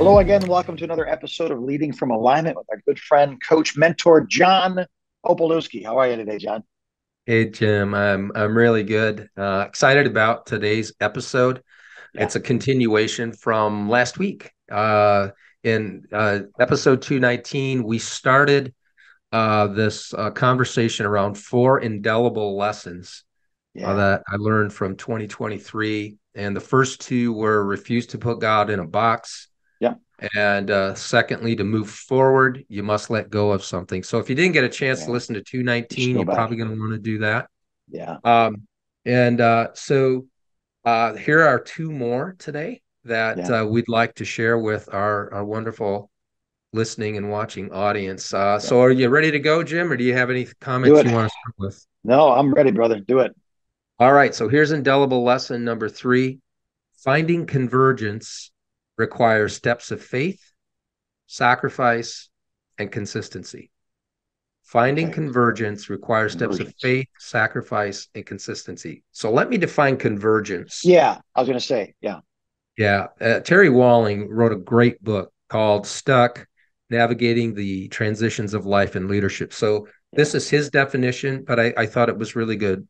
Hello again. Welcome to another episode of Leading from Alignment with our good friend, coach, mentor, John Opolewski. How are you today, John? Hey Jim, I'm really good. Excited about today's episode. Yeah, It's a continuation from last week. In episode 219, we started this conversation around four indelible lessons yeah, that I learned from 2023. And the first two were refuse to put God in a box. yeah. And secondly, to move forward, you must let go of something. So if you didn't get a chance to Yeah. listen to You should 219, go you're back. probably going to want to do that. Yeah, Um, and here are two more today that yeah, we'd like to share with our wonderful listening and watching audience. yeah. So are you ready to go, Jim, or do you have any Do comments it. you want to start with? No, I'm ready, brother. Do it. All right, so here's indelible lesson number three. Finding convergence requires steps of faith, sacrifice, and consistency. Finding Okay. convergence requires steps of Convergence. faith, sacrifice, and consistency. So let me define convergence. Yeah, I was going to say, yeah, Yeah, Terry Walling wrote a great book called Stuck: Navigating the Transitions of Life and Leadership. So yeah, this is his definition, but I thought it was really good.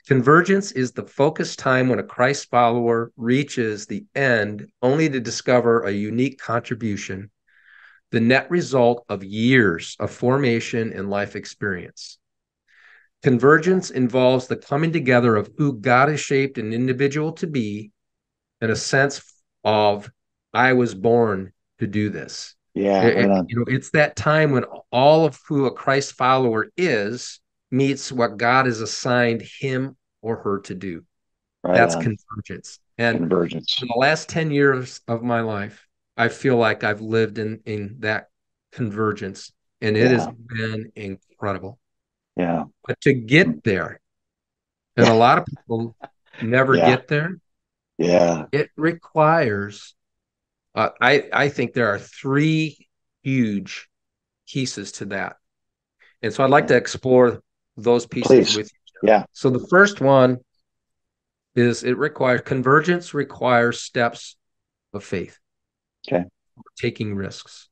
Convergence is the focused time when a Christ follower reaches the end only to discover a unique contribution, the net result of years of formation and life experience. yeah, Convergence involves the coming together of who God has shaped an individual to be in a sense of I was born to do this. yeah. Right on. It's that time when all of who a Christ follower is meets what God has assigned him or her to do. Right That's on. convergence. And Convergence. in the last 10 years of my life, I feel like I've lived in that convergence, and it has Yeah, been incredible. yeah, But to get there, and a lot of people never yeah, get there, yeah. it requires I think there are three huge pieces to that. And so I'd like to Okay. explore those pieces Please. with you. Yeah. So the first one is it requires convergence requires steps of faith, Okay. taking risks.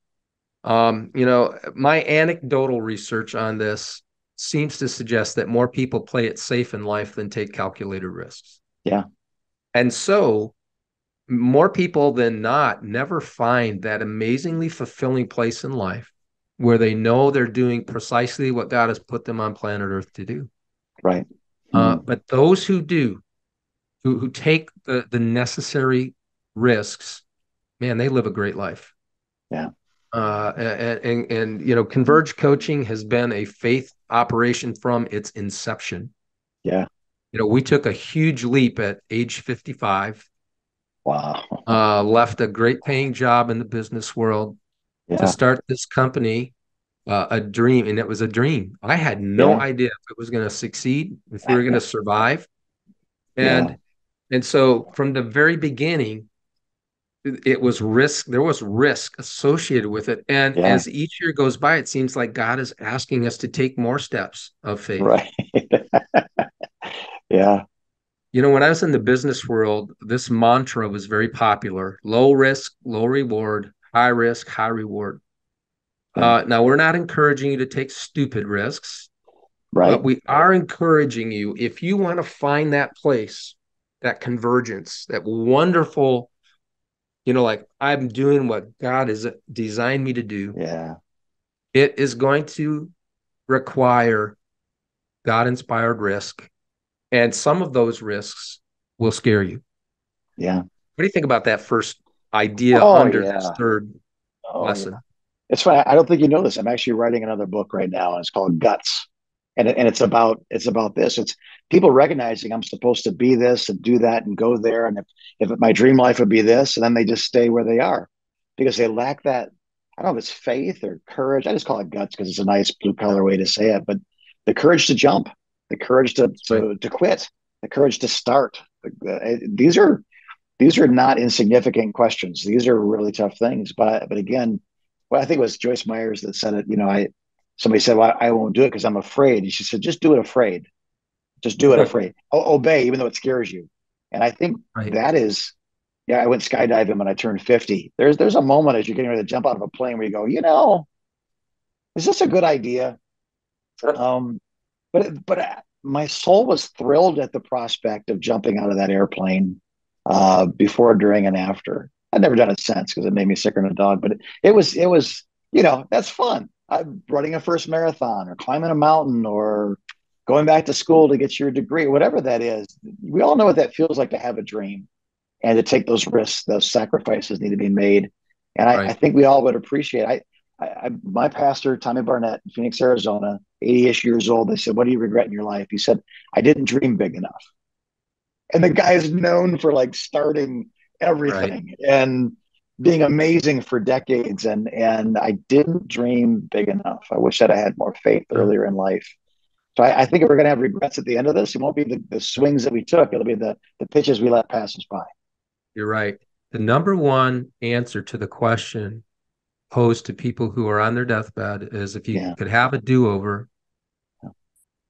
My anecdotal research on this seems to suggest that more people play it safe in life than take calculated risks. Yeah. And so more people than not never find that amazingly fulfilling place in life where they know they're doing precisely what God has put them on planet Earth to do. Right. Mhm. But those who do, who take the necessary risks, man, they live a great life. Yeah. Converge coaching has been a faith operation from its inception. Yeah. We took a huge leap at age 55, Wow. left a great paying job in the business world to Yeah. start this company, a dream, and it was a dream. I had no Yeah. idea if it was going to succeed, if we were going to survive, Yeah. and and so from the very beginning, it was risk. There was risk associated with it, and Yeah. as each year goes by, it seems like God is asking us to take more steps of faith. Right. Yeah. When I was in the business world, this mantra was very popular: low risk, low reward; high risk, high reward. Yeah. Now, we're not encouraging you to take stupid risks, Right. but we are encouraging you, if you want to find that place, that convergence, that wonderful, like I'm doing what God has designed me to do, Yeah. it is going to require God inspired risk. And some of those risks will scare you. Yeah. What do you think about that first idea Oh under this yeah. third Oh yeah. lesson? It's funny. I don't think you know this. I'm actually writing another book right now, and it's called Guts. And it's about this. It's people recognizing I'm supposed to be this and do that and go there. And if my dream life would be this, and then they just stay where they are because they lack that. I don't know if it's faith or courage. I just call it guts because it's a nice blue collar way to say it. But the courage to jump, the courage to Right. to to quit, the courage to start. These are not insignificant questions. These are really tough things. But again, well, I think it was Joyce Myers that said it. I somebody said, "Well, I won't do it because I'm afraid." And she said, "Just do it afraid. Just do it afraid. Obey, even though it scares you." And I think Right. that is, Yeah, I went skydiving when I turned 50. There's a moment as you're getting ready to jump out of a plane where you go, is this a good idea? Um, but my soul was thrilled at the prospect of jumping out of that airplane before, during, and after. I've never done it since because it made me sicker than a dog. But it was that's fun. I'm running a first marathon or climbing a mountain or going back to school to get your degree, whatever that is. We all know what that feels like to have a dream and to take those risks. Those sacrifices need to be made, and I Right. think we all would appreciate. My pastor, Tommy Barnett, in Phoenix, Arizona, 80-ish years old. They said, "What do you regret in your life?" He said, "I didn't dream big enough." And the guy is known for like starting Right. everything and being amazing for decades. And I didn't dream big enough. I wish that I had more faith Yeah. earlier in life. So I think if we're going to have regrets at the end of this, it won't be the swings that we took. It'll be the pitches we let pass us by. You're right. The number one answer to the question posed to people who are on their deathbed is if you Yeah. could have a do-over,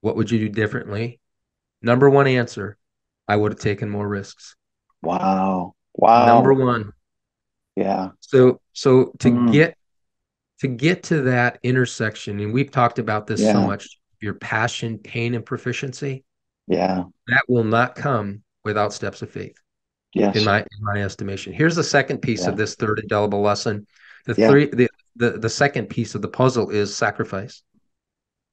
what would you do differently? Number one answer, I would have taken more risks. Wow. Number Wow. one. Yeah. So Mm. to get to that intersection, and we've talked about this so Yeah. much, your passion, pain, and proficiency, Yeah. that will not come without steps of faith, Yes. in my estimation. Here's the second piece of Yeah. this third indelible lesson. The Yeah. three the second piece of the puzzle is sacrifice.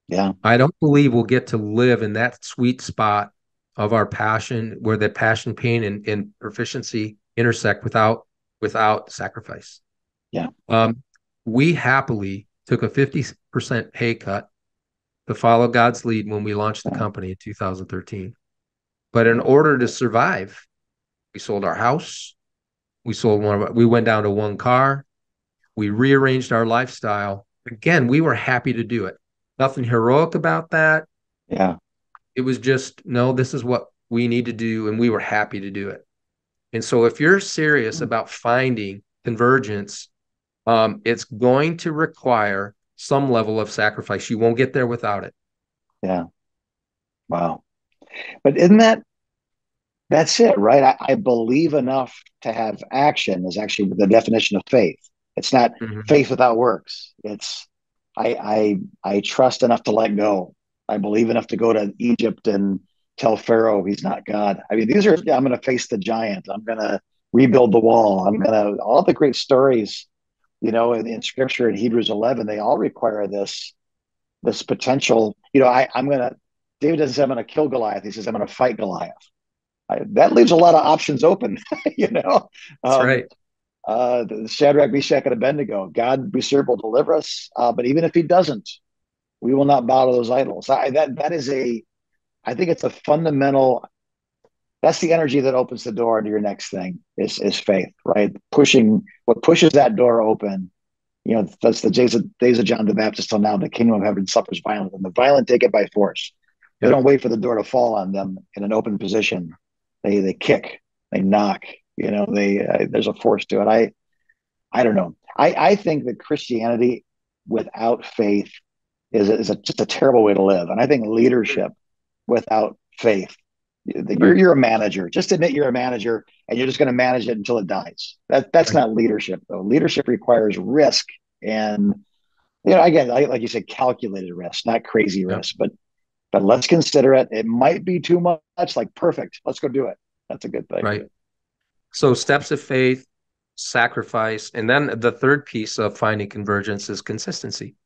Yeah. I don't believe we'll get to live in that sweet spot of our passion where the passion, pain, and proficiency intersect without sacrifice. Yeah. Um, we happily took a 50% pay cut to follow God's lead when we launched the Yeah. company in 2013. But in Yeah. order to survive, we sold our house. We went down to one car. We rearranged our lifestyle. Again, we were happy to do it. Nothing heroic about that. Yeah. It was just, no, this is what we need to do. And we were happy to do it. And so if you're serious about finding convergence, it's going to require some level of sacrifice. You won't get there without it. Yeah. Wow. But isn't that's it, right? I believe enough to have action is actually the definition of faith. It's not Mhm. faith without works. It's I trust enough to let go. I believe enough to go to Egypt and tell Pharaoh he's not God. I mean, these are I'm going to face the giant. I'm going to rebuild the wall. I'm going to all the great stories, in Scripture in Hebrews 11. They all require this potential. I'm going to. David doesn't say I'm going to kill Goliath. He says I'm going to fight Goliath. That leaves a lot of options open, you know. That's Um, right. the Shadrach, Meshach, and Abednego. God, we serve, will deliver us, but even if He doesn't, we will not bow to those idols. That is a. I think it's a fundamental. That's the energy that opens the door into your next thing. Is faith, right? Pushing what pushes that door open. That's the days of John the Baptist till now. The kingdom of heaven suffers violence, and the violent take it by force. They Yep. don't wait for the door to fall on them in an open position. They kick, they knock. They there's a force to it. I don't know. I think that Christianity without faith just a terrible way to live, and I think leadership without faith. You're Right. you're a manager. Just admit you're a manager, and you're just going to manage it until it dies. That's Right. not leadership, though. Leadership requires risk, and again, like you said, calculated risk, not crazy Yep. risk, but let's consider it. It might be too much. Like perfect. Let's go do it. That's a good thing. Right. So steps of faith, sacrifice, and then the third piece of finding convergence is consistency.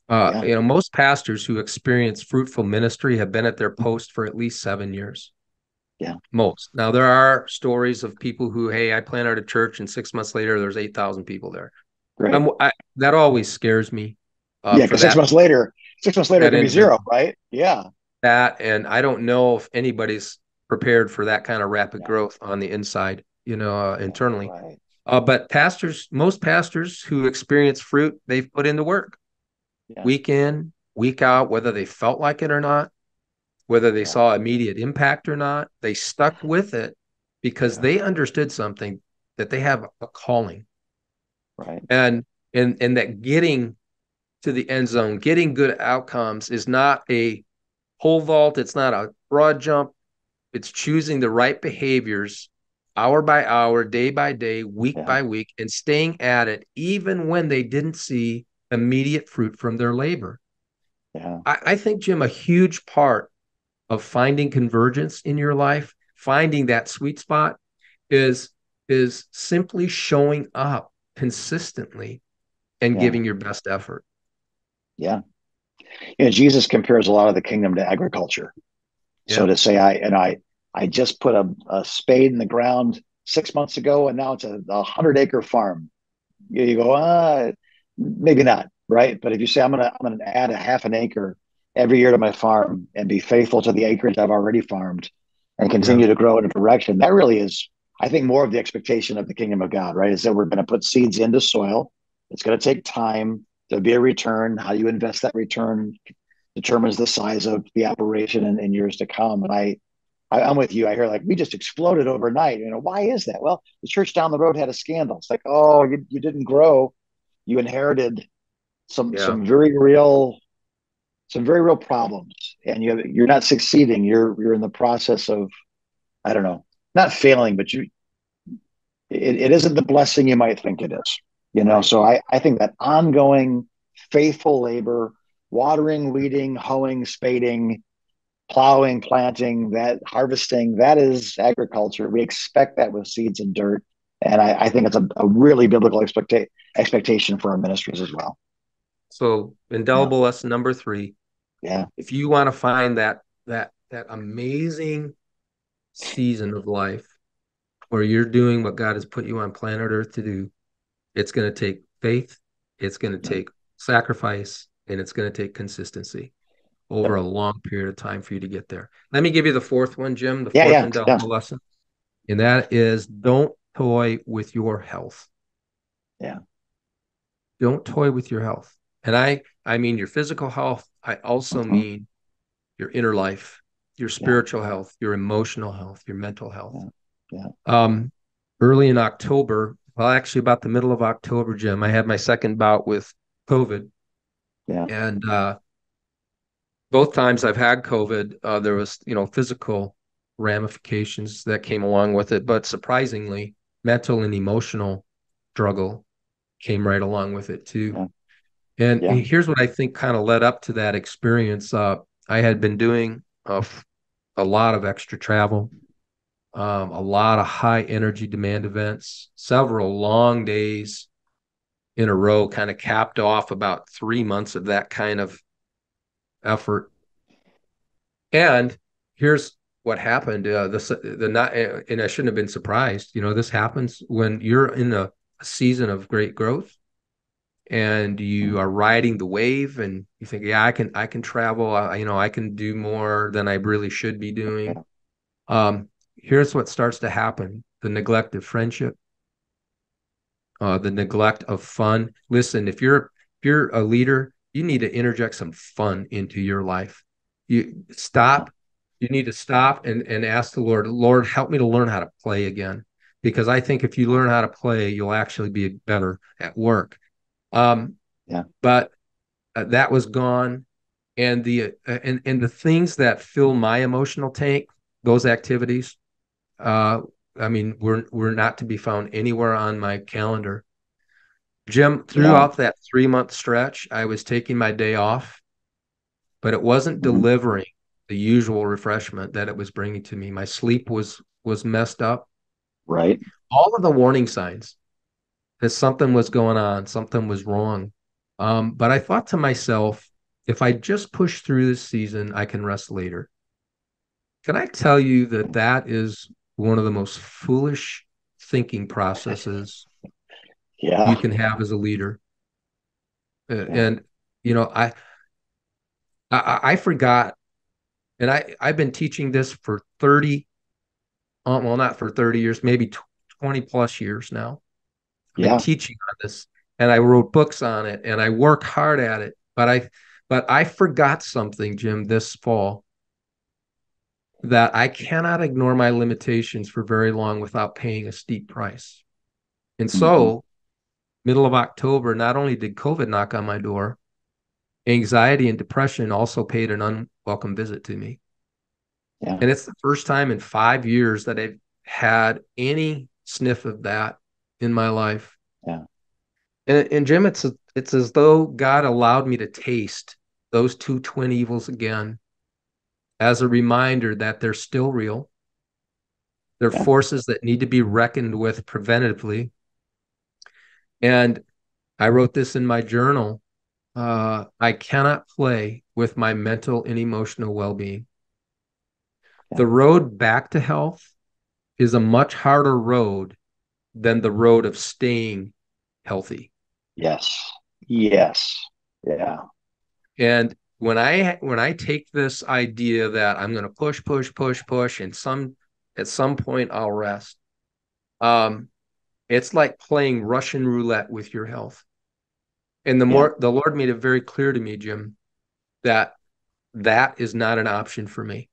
Yeah, Most pastors who experience fruitful ministry have been at their post for at least 7 years. yeah, Most. Now there are stories of people who, hey, I planted a church and 6 months later there's 8,000 people there. great. That always scares me Yeah, for because 6 months later, it that can be zero, individual. right? Yeah, And I don't know if anybody's prepared for that kind of rapid yeah, growth on the inside, yeah, internally. right. But most pastors who experience fruit, they've put into work Yeah, week in, week out, whether they felt like it or not, whether they yeah, saw immediate impact or not, they stuck with it because yeah, they understood something that they have a calling right. and and that getting to the end zone, getting good outcomes is not a pole vault, it's not a broad jump, it's choosing the right behaviors hour by hour, day by day, week Yeah. by week, and staying at it, even when they didn't see immediate fruit from their labor. Yeah. I think, Jim, a huge part of finding convergence in your life, finding that sweet spot, is is simply showing up consistently and Yeah. giving your best effort. Yeah. Jesus compares a lot of the kingdom to agriculture. So Yeah, to say I just put a spade in the ground 6 months ago and now it's a 100 acre farm. You go, maybe not, right? But if you say I'm gonna add a half an acre every year to my farm and be faithful to the acreage I've already farmed and yeah, continue to grow in a direction, that really is, I think, more of the expectation of the kingdom of God, right? Is that we're going to put seeds into soil. It's going to take time. There'll be a return. How you invest that return determines the size of the operation in years to come. And I'm with you. I hear like we just exploded overnight. Why is that? Well, the church down the road had a scandal. It's like, oh, you didn't grow. You inherited some yeah. some very real some very real problems, and you're not succeeding. You're in the process of, I don't know, not failing, but it isn't the blessing you might think it is. Right. So I think that ongoing faithful labor, watering, weeding, hoeing, spading, plowing, planting, that harvesting, that is agriculture. We expect that with seeds and dirt. And I think it's a really biblical expectation for our ministries as well. So Yeah. indelible lesson number three. Yeah. If you want to find that amazing season of life where you're doing what God has put you on planet Earth to do, it's going to take faith, it's going to Yep. take sacrifice, and it's going to take consistency over Yep. a long period of time for you to get there. Let me give you the fourth one, Jim, the Yeah. fourth Yeah. Yeah. indelible lesson, and that is don't toy with your health. Yeah. Don't toy with your health. And I mean your physical health. I also Mhm. mean your inner life, your Yeah. spiritual health, your emotional health, your mental health. Yeah. Yeah. Um, Early in October, well, actually about the middle of October, Jim, I had my second bout with COVID. Yeah. And both times I've had COVID, there was, physical ramifications that came along with it. But surprisingly, mental and emotional struggle came right along with it too. Yeah. And Yeah. here's what I think kind of led up to that experience. I had been doing a lot of extra travel, a lot of high energy demand events, several long days in a row, kind of capped off about 3 months of that kind of effort. And here's what happened. The not, and I shouldn't have been surprised. This happens when you're in a season of great growth and you Mhm. are riding the wave and you think, yeah, I can travel, I can do more than I really should be doing. Yeah. Here's what starts to happen: the neglect of friendship, the neglect of fun. Listen, if you're a leader, you need to interject some fun into your life. You Yeah. stop. You need to stop and ask the Lord, Lord, help me to learn how to play again. Because I think if you learn how to play, you'll actually be better at work. Um, Yeah. but that was gone, and the things that fill my emotional tank, those activities, uh, I mean, we're not to be found anywhere on my calendar. Jim, Yeah. throughout that 3 month stretch, I was taking my day off, but it wasn't Mhm. delivering the usual refreshment that it was bringing to me. My sleep was messed up. Right. All of the warning signs that something was going on, something was wrong. But I thought to myself, if I just push through this season, I can rest later. Can I tell you that that is one of the most foolish thinking processes you Yeah. can have as a leader? Yeah. And I forgot, and I've been teaching this for 30, well, not for 30 years, maybe 20 plus years now. I've been Yeah. teaching on this, and I wrote books on it, and I work hard at it. But I forgot something, Jim, this fall, that I cannot ignore my limitations for very long without paying a steep price. And Mhm. so, middle of October, not only did COVID knock on my door, anxiety and depression also paid an unwelcome visit to me. Yeah. And it's the first time in 5 years that I've had any sniff of that in my life. Yeah. And Jim, it's as though God allowed me to taste those two twin evils again as a reminder that they're still real. They're Yeah. forces that need to be reckoned with preventatively. And I wrote this in my journal. I cannot play with my mental and emotional well-being. Yeah. The road back to health is a much harder road than the road of staying healthy. Yes. Yes. Yeah. And when I take this idea that I'm going to push, push, push, push, and at some point I'll rest. Um, it's like playing Russian roulette with your health. And Yeah. the Lord made it very clear to me, Jim, that that is not an option for me.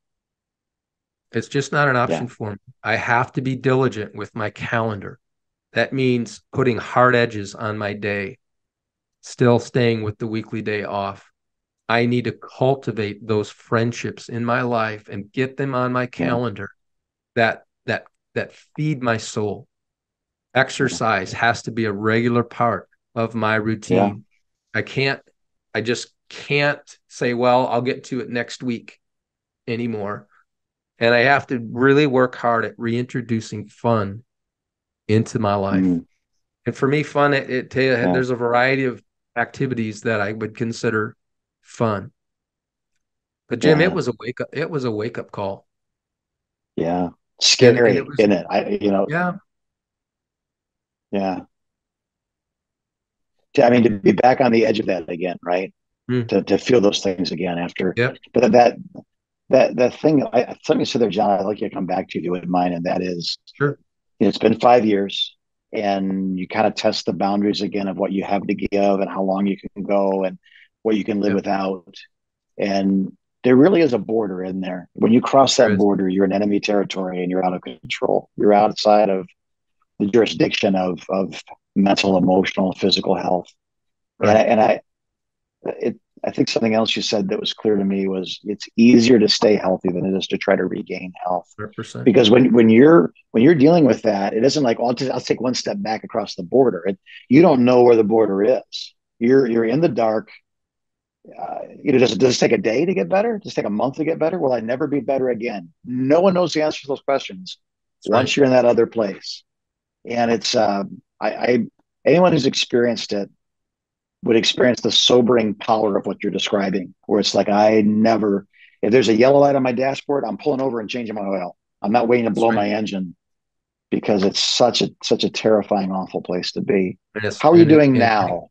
It's just not an Yeah. option for me. I have to be diligent with my calendar. That means putting hard edges on my day, still staying with the weekly day off. I need to cultivate those friendships in my life and get them on my Yeah. calendar that that that feed my soul. Yeah. Exercise has to be a regular part of my Yeah. routine. I can't I just can't say, well, I'll get to it next week anymore. And I have to really work hard at reintroducing fun into my life. Mm, And for me, fun, yeah. there's a variety of activities that I would consider fun. But Jim, Yeah. it was a wake up call. Yeah. And it Scary, was, isn't it? yeah. Yeah. I mean, to be back on the edge of that again, right? Mm, To feel those things again after, yep, but that thing, something you said there, John, I'd like you to come back to do it in mind. And that is, sure. it's been 5 years and you kind of test the boundaries again of what you have to give and how long you can go and what you can live Yep, without. And there really is a border in there. When you cross there that is. border, you're in enemy territory and you're out of control. You're outside of the jurisdiction of mental, emotional, physical health. And Right. it, I think something else you said that was clear to me was it's easier to stay healthy than it is to try to regain health. 100%. Because when you're dealing with that, it isn't like, oh, I'll take one step back across the border. You don't know where the border is. You're in the dark. Does it take a day to get better? Does it take a month to get better? Will I never be better again? No one knows the answer to those questions That's right. once you're in that other place. And it's I anyone who's experienced it would experience the sobering power of what you're describing, where it's like if there's a yellow light on my dashboard, I'm pulling over and changing my oil. I'm not waiting to That's blow right. my engine because it's such a terrifying, awful place to be. Yes. How are you doing now?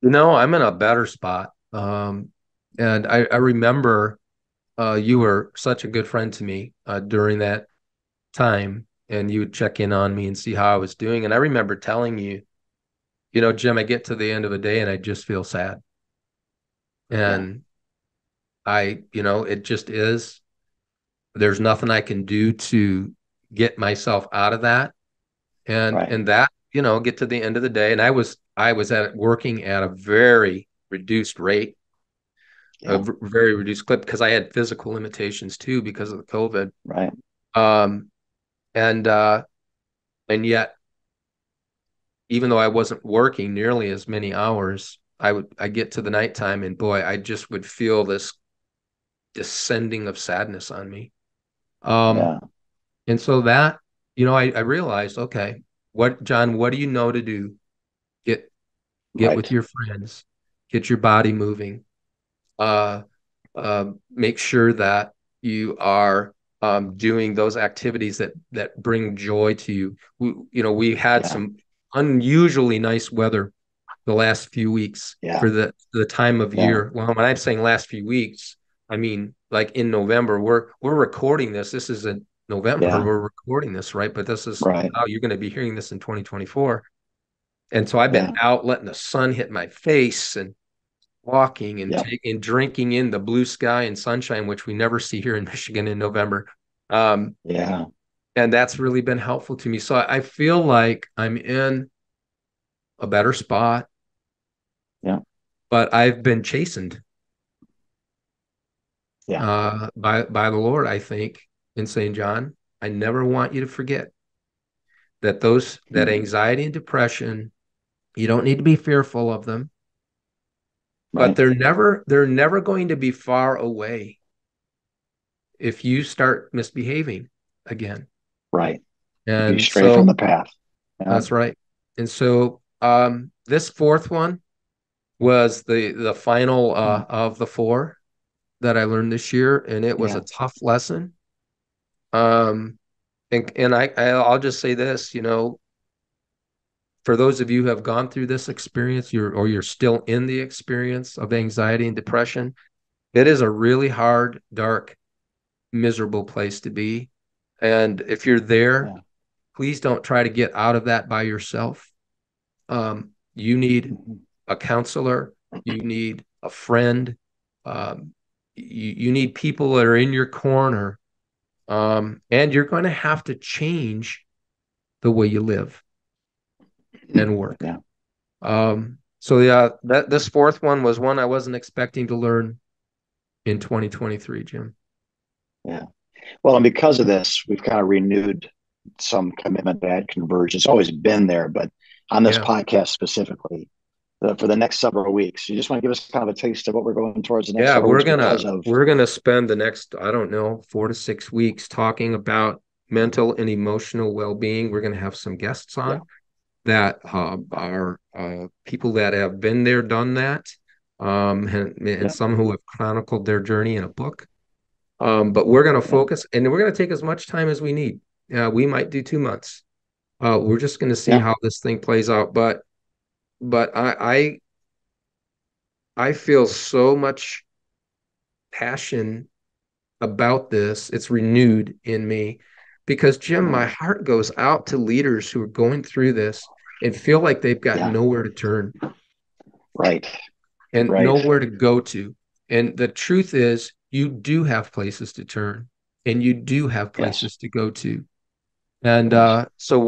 I'm in a better spot. And I remember you were such a good friend to me during that time, and you would check in on me and see how I was doing. And I remember telling you, Jim, I get to the end of the day and I just feel sad. Yeah, And it just is. There's nothing I can do to get myself out of that. And right. and that, get to the end of the day. And I was working at a very reduced rate, a Yeah, very reduced clip because I had physical limitations too because of the COVID. right. Um, and yet, even though I wasn't working nearly as many hours, I get to the nighttime and boy, I just would feel this descending of sadness on me. Um, Yeah, and so that, I realized, okay, John, what do you know to do? Get get with right. your friends, get your body moving, uh, make sure that you are doing those activities that bring joy to you. We had Yeah, some unusually nice weather the last few weeks yeah, for the time of yeah, year. Well, when I'm saying last few weeks, I mean like in November. We're recording this. This is in November. yeah, We're recording this, right? But this is right. you're going to be hearing this in 2024. And so I've been Yeah, out letting the sun hit my face and walking and yeah, taking drinking in the blue sky and sunshine, which we never see here in Michigan in November. Um, yeah, and that's really been helpful to me. So I feel like I'm in a better spot, yeah, but I've been chastened yeah, by the Lord, I think, in St. John. I never want you to forget that that Mhm. anxiety and depression, you don't need to be fearful of them, but Right. they're never going to be far away if you start misbehaving again. Right. If you And stray from so the path. Yeah. that's right. And so this fourth one was the final Mhm. of the four that I learned this year, and it was a Yeah. tough lesson. Um, and I'll just say this, for those of you who have gone through this experience, you're still in the experience of anxiety and depression, it is a really hard, dark, miserable place to be. And if you're there, Yeah. please don't try to get out of that by yourself. You need Mhm. a counselor, you need a friend, you need people that are in your corner, and you're going to have to change the way you live and work. Yeah. So yeah, that this fourth one was one I wasn't expecting to learn in 2023, Jim. Yeah. Well, and because of this, we've kind of renewed some commitment to add conversion. It's always been there, but on this Yeah. podcast specifically, for the next several weeks, you just want to give us kind of a taste of what we're going towards the next Yeah, several we're weeks gonna because of, we're gonna spend the next, I don't know, 4 to 6 weeks talking about mental and emotional well-being. We're gonna have some guests yeah, on that are people that have been there, done that, and yeah, some who have chronicled their journey in a book. But we're going to yeah, focus, and we're going to take as much time as we need. We might do 2 months. We're just going to see yeah, how this thing plays out. But I feel so much passion about this. It's renewed in me because Jim, yeah, my heart goes out to leaders who are going through this and feel like they've got yeah, nowhere to turn right, and right, nowhere to go to. And the truth is, you do have places to turn and you do have yes, places to go to. And yes, so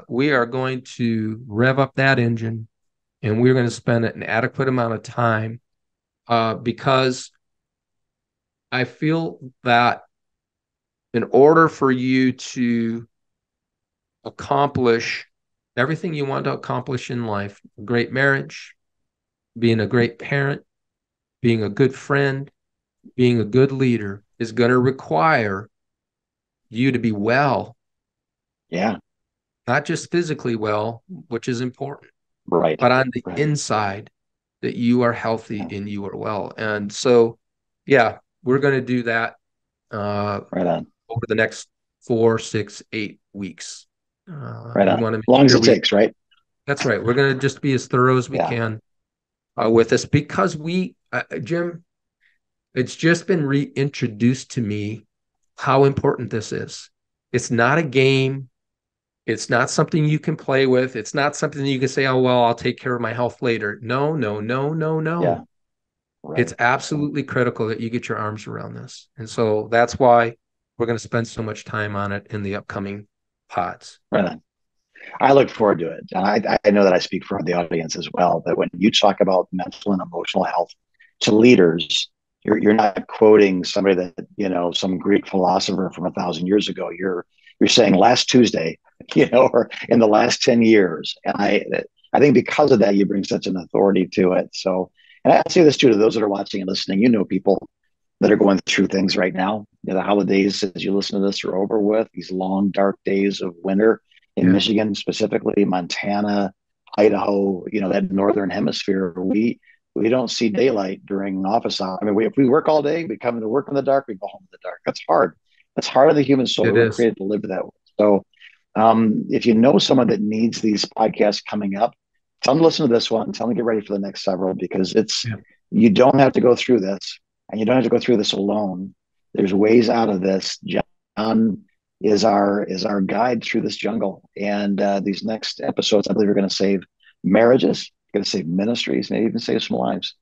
we are going to rev up that engine and we're going to spend an adequate amount of time because I feel that in order for you to accomplish everything you want to accomplish in life, a great marriage, being a great parent, being a good friend, being a good leader is going to require you to be well, yeah, not just physically well, which is important, right, but on the right, inside that you are healthy yeah, and you are well. And so, yeah, we're going to do that uh, right on, over the next 4, 6, 8 weeks. right We on. want to make Long as sure it takes, right? that's right. We're going to just be as thorough as we Yeah, can with this because Jim, it's just been reintroduced to me how important this is. It's not a game. It's not something you can play with. It's not something you can say, oh, well, I'll take care of my health later. No, no, no, no, no. yeah, right, It's absolutely critical that you get your arms around this. And so that's why we're going to spend so much time on it in the upcoming pods. right on. I look forward to it. And I know that I speak for the audience as well, that when you talk about mental and emotional health to leaders, you're not quoting somebody that, some Greek philosopher from 1,000 years ago. You're saying last Tuesday, or in the last 10 years. And I think because of that, you bring such an authority to it. So, and I say this too to those that are watching and listening, people that are going through things right now. The holidays, as you listen to this, are over with. These long, dark days of winter in Yeah, Michigan, specifically Montana, Idaho. That northern hemisphere. We don't see daylight during office hours. I mean, if we work all day, we come to work in the dark, we go home in the dark. That's hard. That's hard on the human soul. We it weren't is. created to live that way. So, if you know someone that needs these podcasts coming up, tell them to listen to this one. Tell them to get ready for the next several because Yeah. you don't have to go through this and you don't have to go through this alone. There's ways out of this. John is our guide through this jungle, and these next episodes, I believe, are going to save marriages, going to save ministries, maybe even save some lives.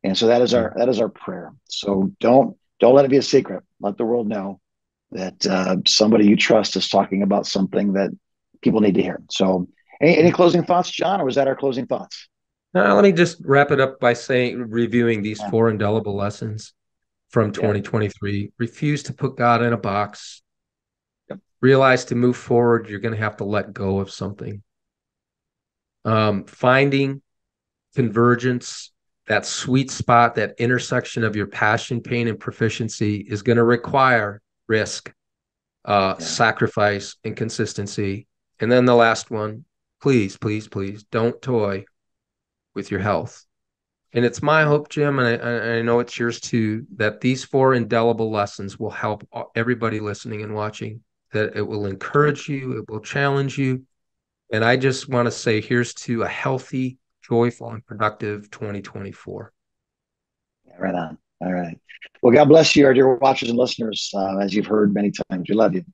And so that is our prayer. So don't let it be a secret. Let the world know that somebody you trust is talking about something that people need to hear. So, any closing thoughts, John, or was that our closing thoughts? Now, let me just wrap it up by reviewing these Yeah, four indelible lessons from yeah, 2023. Refuse to put God in a box. realize to move forward, you're going to have to let go of something. Finding convergence, that sweet spot, that intersection of your passion, pain, and proficiency is going to require risk, Yeah. sacrifice, and consistency. And then the last one, please, please, please don't toy with your health. And it's my hope, Jim, and I know it's yours too, that these 4 indelible lessons will help everybody listening and watching, that it will encourage you, it will challenge you. And I just want to say, here's to a healthy, joyful, and productive 2024. Yeah, right on. All right. Well, God bless you, our dear watchers and listeners. As you've heard many times, we love you.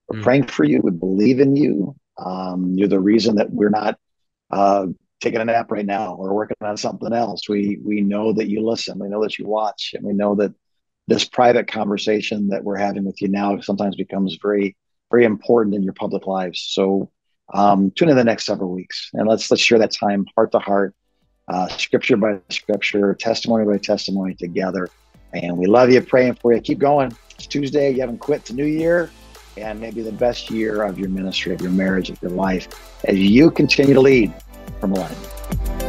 We're Mm. praying for you. We believe in you. You're the reason that we're not uh, taking a nap right now or working on something else. We know that you listen. We know that you watch, and we know that this private conversation that we're having with you now sometimes becomes very, very important in your public lives. So tune in the next several weeks, and let's share that time, heart to heart, scripture by scripture, testimony by testimony together. And we love you, praying for you. Keep going. It's Tuesday. You haven't quit. It's a new year, and maybe the best year of your ministry, of your marriage, of your life, as you continue to lead from alignment.